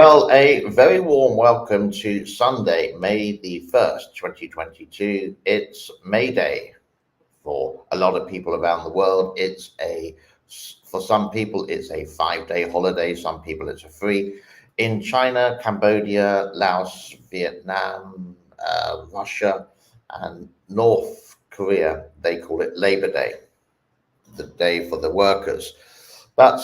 Well, a very warm welcome to Sunday, May the 1st, 2022. It's Mayday for a lot of people around the world. For some people, it's a 5-day holiday. Some people, it's a free. In China, Cambodia, Laos, Vietnam, Russia, and North Korea, they call it Labor Day, the day for the workers. But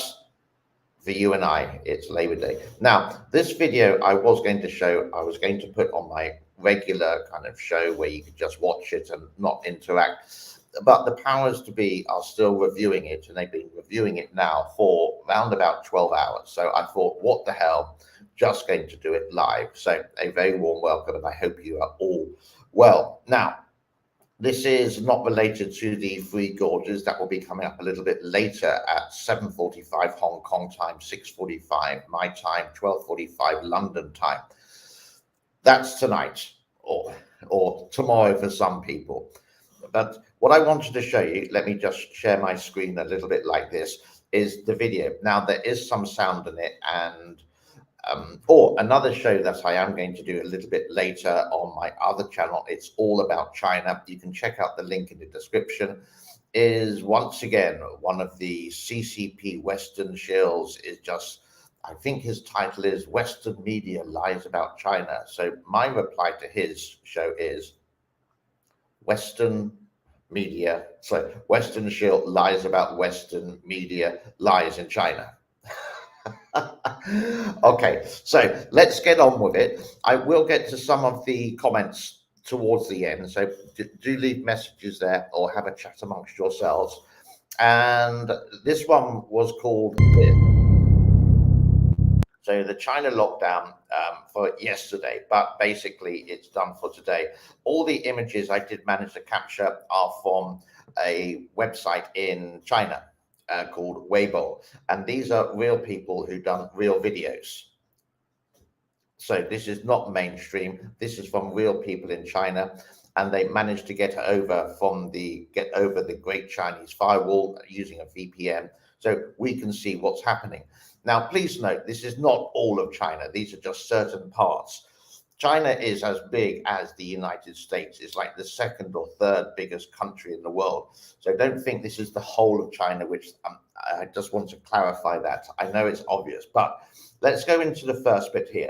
for you and I, it's Labor Day. Now, this video I was going to put on my regular kind of show where you could just watch it and not interact. But the powers to be are still reviewing it, and they've been reviewing it now for around about 12 hours. So I thought, what the hell, just going to do it live. So a very warm welcome, and I hope you are all well. Now, this is not related to the Three Gorges. That will be coming up a little bit later at 7:45 Hong Kong time, 6:45 my time, 12:45 London time. That's tonight or tomorrow for some people. But what I wanted to show you, let me just share my screen a little bit like this, is the video. Now, there is some sound in it, and or another show that I am going to do a little bit later on my other channel. It's all about China. You can check out the link in the description. Is once again one of the CCP Western shills is just, I think his title is Western Media Lies About China. So my reply to his show is Western shill lies about Western media lies in China. Okay, so let's get on with it. I will get to some of the comments towards the end, so do leave messages there or have a chat amongst yourselves. And this one was called so the China lockdown for yesterday, but basically it's done for today. All the images I did manage to capture are from a website in China called Weibo, and these are real people who've done real videos. So this is not mainstream. This is from real people in China, and they managed to get over the Great Chinese Firewall using a VPN, so we can see what's happening. Now, please note, this is not all of China. These are just certain parts. China is as big as the United States. It's like the second or third biggest country in the world. So don't think this is the whole of China, which I just want to clarify that. I know it's obvious, but let's go into the first bit here.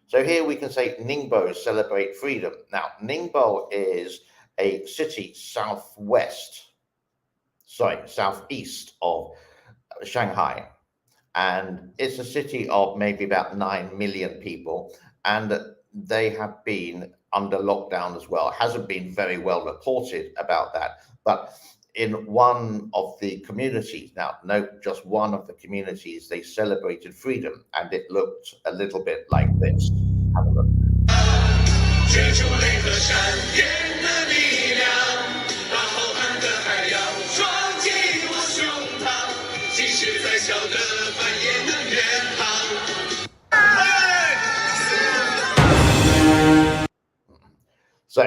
So here we can say Ningbo celebrate freedom. Now, Ningbo is a city southeast of Shanghai. And it's a city of maybe about 9 million people, and they have been under lockdown as well. It hasn't been very well reported about that, but in one of the communities, now note just one of the communities, they celebrated freedom, and it looked a little bit like this. Have a look. So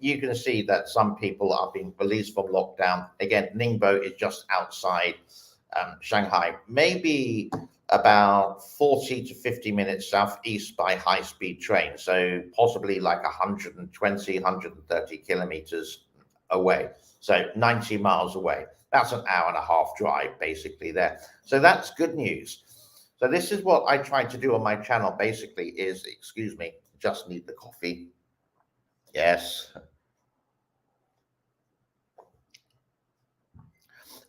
you can see that some people are being released from lockdown. Again, Ningbo is just outside Shanghai, maybe about 40 to 50 minutes southeast by high-speed train. So possibly like 120, 130 kilometers away. So 90 miles away. That's an hour and a half drive basically there. So that's good news. So this is what I tried to do on my channel basically is, excuse me, just need the coffee. Yes.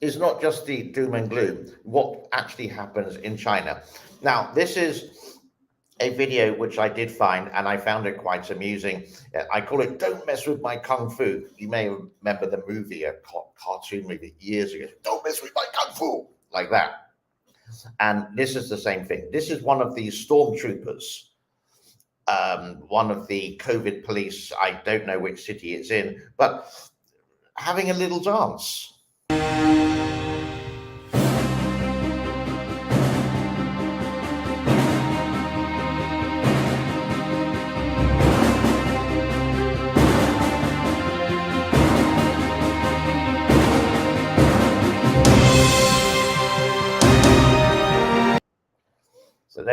It's not just the doom and gloom, what actually happens in China. Now, this is a video which I did find, and I found it quite amusing. I call it Don't Mess With My Kung Fu. You may remember the movie, a cartoon movie years ago. Don't mess with my Kung Fu, like that. And this is the same thing. This is one of these stormtroopers. One of the COVID police, I don't know which city it's in, but having a little dance.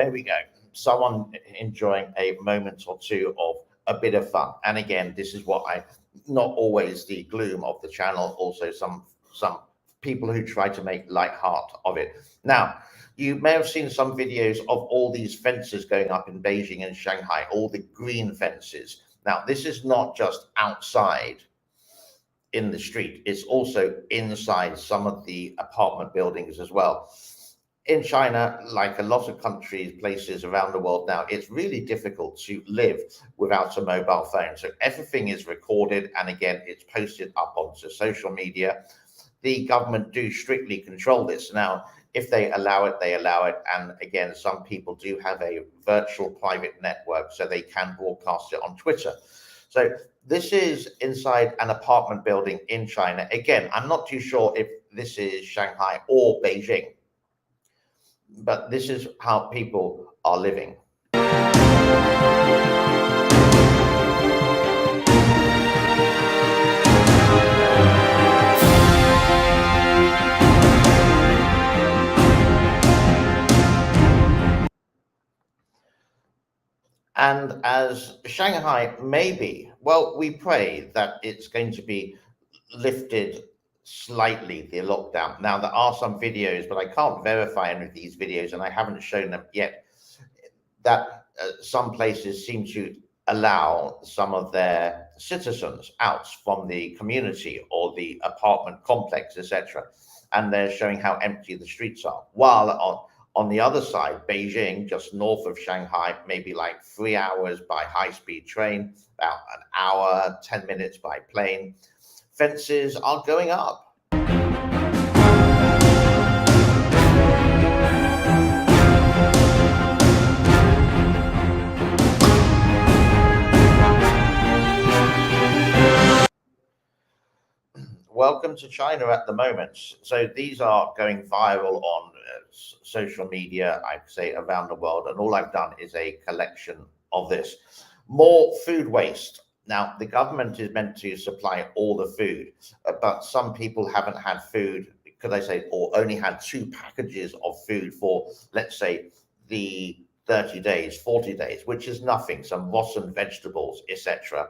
there we go. Someone enjoying a moment or two of a bit of fun. And again, this is what not always the gloom of the channel, also some people who try to make light heart of it. Now, you may have seen some videos of all these fences going up in Beijing and Shanghai, all the green fences. Now, this is not just outside in the street, it's also inside some of the apartment buildings as well. In China, like a lot of countries, places around the world now, it's really difficult to live without a mobile phone. So everything is recorded, and again, it's posted up onto social media. The government do strictly control this. Now, if they allow it, they allow it. And again, some people do have a virtual private network, so they can broadcast it on Twitter. So this is inside an apartment building in China. Again, I'm not too sure if this is Shanghai or Beijing, but this is how people are living. And as Shanghai may be, well, we pray that it's going to be lifted slightly, the lockdown. Now, there are some videos, but I can't verify any of these videos, and I haven't shown them yet, that some places seem to allow some of their citizens out from the community or the apartment complex, etc. And they're showing how empty the streets are. While on the other side, Beijing, just north of Shanghai, maybe like 3 hours by high-speed train, about an hour, 10 minutes by plane, fences are going up. Welcome to China at the moment. So these are going viral on social media, I'd say, around the world. And all I've done is a collection of this. More food waste. Now, the government is meant to supply all the food, but some people haven't had food, could I say, or only had 2 packages of food for, let's say, the 30 days, 40 days, which is nothing, some rotten vegetables, etc.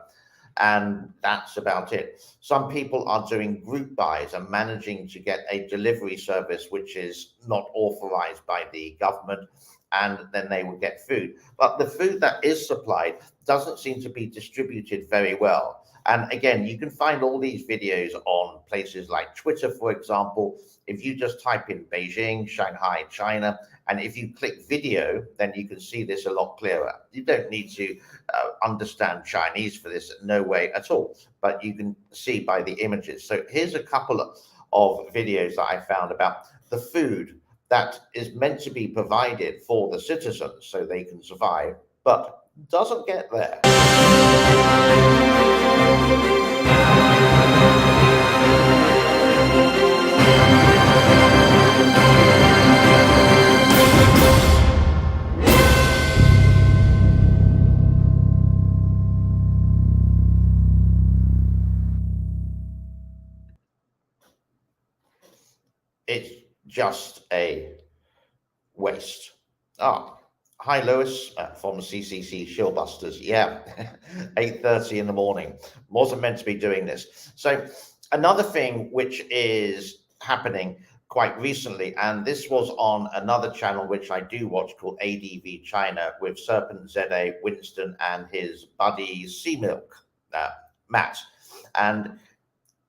And that's about it. Some people are doing group buys and managing to get a delivery service which is not authorized by the government, and then they will get food. But the food that is supplied doesn't seem to be distributed very well. And again, you can find all these videos on places like Twitter, for example. If you just type in Beijing, Shanghai, China, and if you click video, then you can see this a lot clearer. You don't need to understand Chinese for this, no way at all, but you can see by the images. So here's a couple of videos that I found about the food that is meant to be provided for the citizens so they can survive, but doesn't get there. It's just a waste. Hi, Lewis, from CCC Shillbusters. Yeah, 8:30 in the morning. Wasn't meant to be doing this. So another thing which is happening quite recently, and this was on another channel which I do watch called ADV China with Serpent ZA, Winston, and his buddy Sea Milk, Matt. And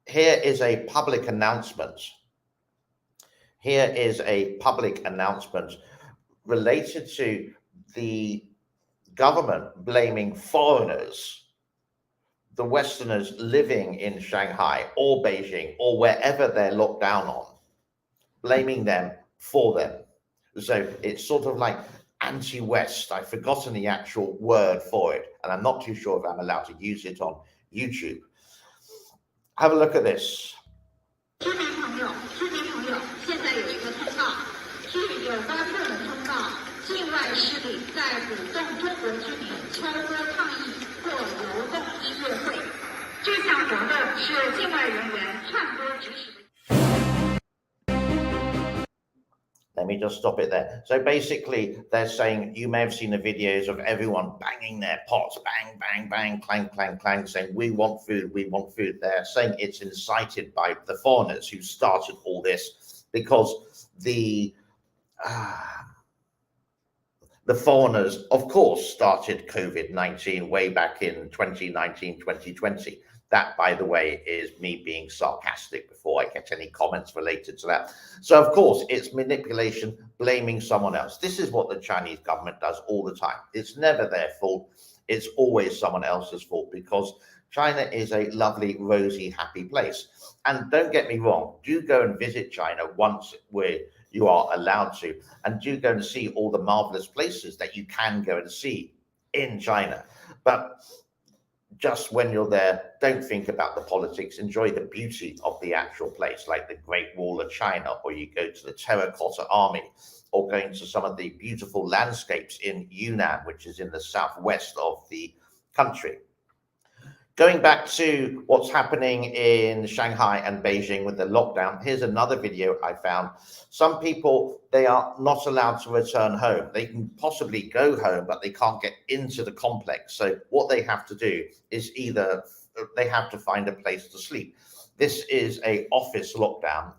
here is a public announcement. Here is a public announcement related to the government blaming foreigners, the Westerners living in Shanghai or Beijing or wherever they're locked down on, blaming them for them. So it's sort of like anti-West. I've forgotten the actual word for it, and I'm not too sure if I'm allowed to use it on YouTube. Have a look at this. 境外势力在鼓动中国居民秋歌抗议或游动音乐会。这项活动是境外人员唱歌指使的。Let me just stop it there. So basically, they're saying, you may have seen the videos of everyone banging their pots, bang, bang, bang, clang, clang, clang, saying, we want food, we want food. They're saying it's incited by the foreigners who started all this, because the foreigners, of course, started COVID-19 way back in 2019, 2020. That, by the way, is me being sarcastic before I get any comments related to that. So, of course, it's manipulation, blaming someone else. This is what the Chinese government does all the time. It's never their fault. It's always someone else's fault, because China is a lovely, rosy, happy place. And don't get me wrong, do go and visit China once you are allowed to, and do go and see all the marvelous places that you can go and see in China. But just when you're there, don't think about the politics. Enjoy the beauty of the actual place, like the Great Wall of China, or you go to the Terracotta Army, or going to some of the beautiful landscapes in Yunnan, which is in the southwest of the country. Going back to what's happening in Shanghai and Beijing with the lockdown, here's another video I found. Some people, they are not allowed to return home. They can possibly go home, but they can't get into the complex. So what they have to do is either they have to find a place to sleep. This is an office lockdown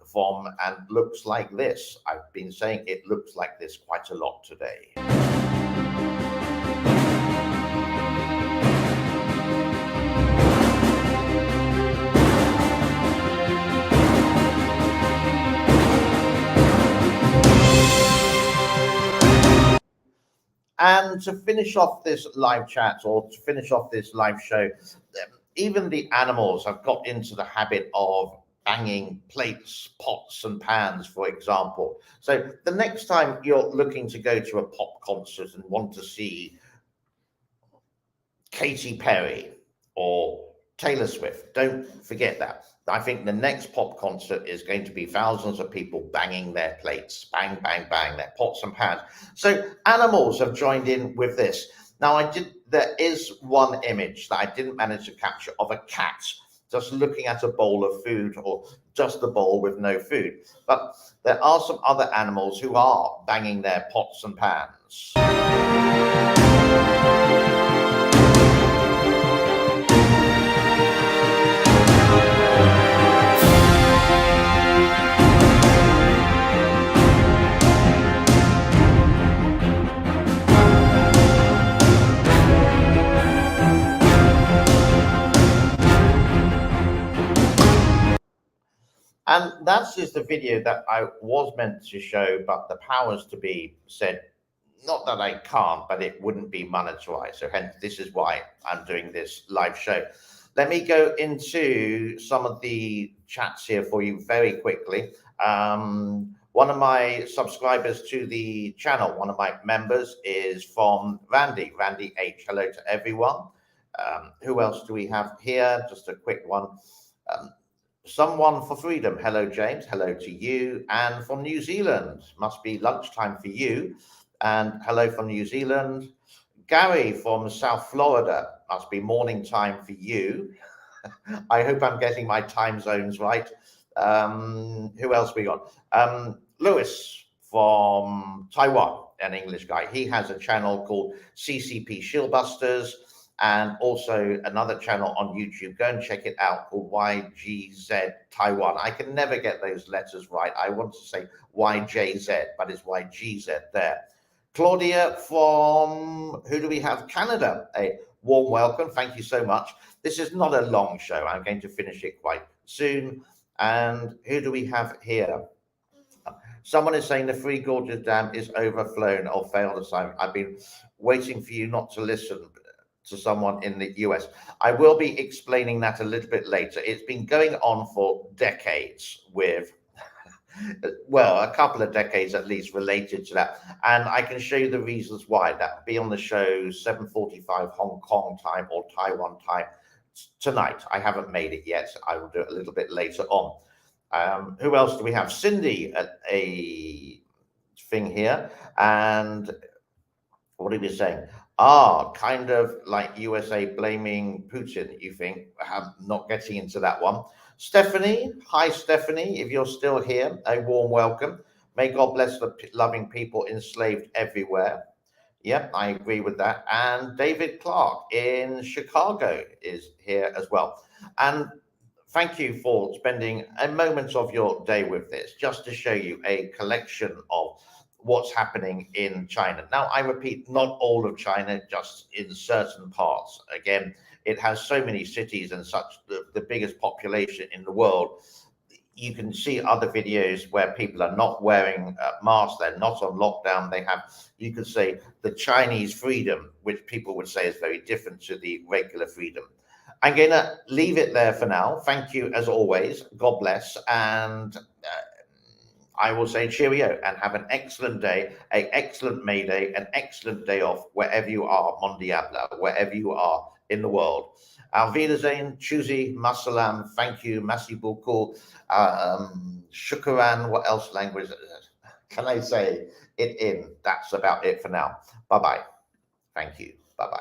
and looks like this. I've been saying it looks like this quite a lot today. And to finish off this live chat, or to finish off this live show, even the animals have got into the habit of banging plates, pots and pans, for example. So the next time you're looking to go to a pop concert and want to see Katy Perry or Taylor Swift, don't forget that. I think the next pop concert is going to be thousands of people banging their plates, bang, bang, bang, their pots and pans. So animals have joined in with this. Now, there is one image that I didn't manage to capture of a cat just looking at a bowl of food, or just a bowl with no food. But there are some other animals who are banging their pots and pans. And that's just the video that I was meant to show, but the powers to be said, not that I can't, but it wouldn't be monetized. So hence, this is why I'm doing this live show. Let me go into some of the chats here for you very quickly. One of my subscribers to the channel, one of my members, is from Randy H. Hello to everyone. Who else do we have here? Just a quick one. Someone for Freedom. Hello, James. Hello to you. And from New Zealand, must be lunchtime for you. And hello from New Zealand. Gary from South Florida, must be morning time for you. I hope I'm getting my time zones right. Who else we got? Lewis from Taiwan, an English guy. He has a channel called CCP Shieldbusters, and also another channel on YouTube. Go and check it out, called YGZ Taiwan. I can never get those letters right. I want to say YJZ, but it's YGZ there. Claudia from, who do we have? Canada. A warm welcome. Thank you so much. This is not a long show. I'm going to finish it quite soon. And who do we have here? Someone is saying the Three Gorges Dam is overflown or failed assignment. I've been waiting for you not to listen to someone in the US. I will be explaining that a little bit later. It's been going on for decades with, well, a couple of decades at least related to that. And I can show you the reasons why. That will be on the show 7:45 Hong Kong time or Taiwan time tonight. I haven't made it yet. I will do it a little bit later on. Who else do we have? Cindy at a thing here. And what are we saying? Kind of like USA blaming Putin, you think? I'm not getting into that one. Stephanie, hi Stephanie, if you're still here, a warm welcome. May God bless the loving people enslaved everywhere. Yep, I agree with that. And David Clark in Chicago is here as well. And thank you for spending a moment of your day with this, just to show you a collection of what's happening in China. Now, I repeat, not all of China, just in certain parts. Again, it has so many cities and such, the biggest population in the world. You can see other videos where people are not wearing masks, they're not on lockdown, they have, you could say, the Chinese freedom, which people would say is very different to the regular freedom. I'm going to leave it there for now. Thank you as always. God bless. And I will say cheerio and have an excellent day, an excellent Mayday, an excellent day off wherever you are, Mon Diablo, wherever you are in the world. Auf Wiedersehen, Chuzi, Masalam, thank you, Merci beaucoup, Shukran, what else language can I say it in? That's about it for now. Bye-bye. Thank you.